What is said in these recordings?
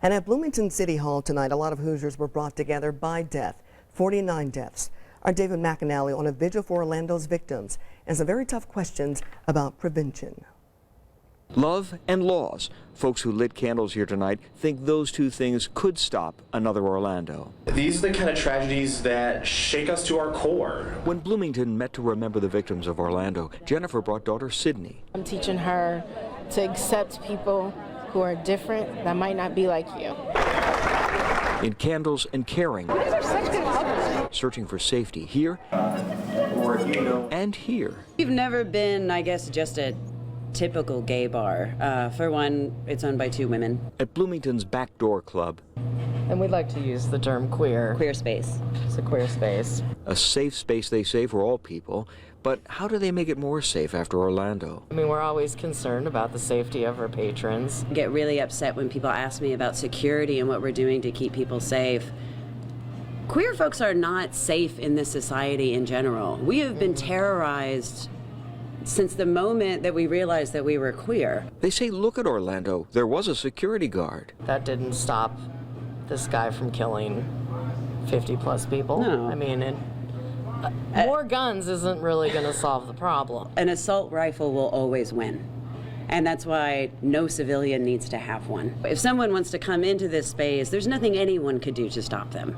And at Bloomington City Hall tonight, a lot of Hoosiers were brought together by death, 49 deaths. Our David McAnally on a vigil for Orlando's victims and some very tough questions about prevention. Love and laws. Folks who lit candles here tonight think those two things could stop another Orlando. These are the kind of tragedies that shake us to our core. When Bloomington met to remember the victims of Orlando, Jennifer brought daughter Sydney. I'm teaching her to accept people who are different, that might not be like you. In candles and caring, searching for safety here and here. We've never been, I guess, just a typical gay bar. For one, it's owned by 2 women. At Bloomington's Backdoor Club. And we'd like to use the term queer. Queer space. It's a queer space. A safe space, they say, for all people. But how do they make it more safe after Orlando? I mean, we're always concerned about the safety of our patrons. I get really upset when people ask me about security and what we're doing to keep people safe. Queer folks are not safe in this society in general. We have been terrorized since the moment that we realized that we were queer. They say, look at Orlando. There was a security guard. That didn't stop this guy from killing 50+ people. No. I mean, more guns isn't really going to solve the problem. An assault rifle will always win. And that's why no civilian needs to have one. If someone wants to come into this space, there's nothing anyone could do to stop them.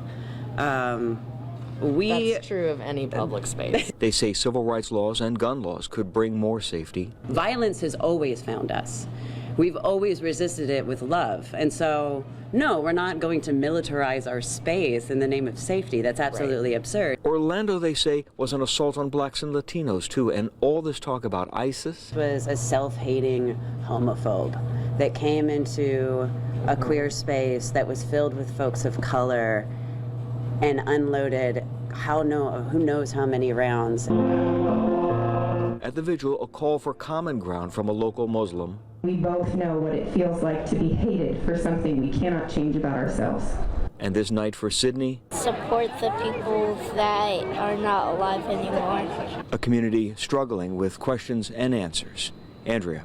That's true of any public space. They say civil rights laws and gun laws could bring more safety. Violence has always found us. We've always resisted it with love. And so, no, we're not going to militarize our space in the name of safety. That's absolutely absurd. Orlando, they say, was an assault on blacks and Latinos, too. And all this talk about ISIS Was a self-hating homophobe that came into a queer space that was filled with folks of color and unloaded who knows how many rounds. At the vigil, a call for common ground from a local Muslim. We both know what it feels like to be hated for something we cannot change about ourselves. And this night for Sydney, support the people that are not alive anymore. a community struggling with questions and answers. Andrea.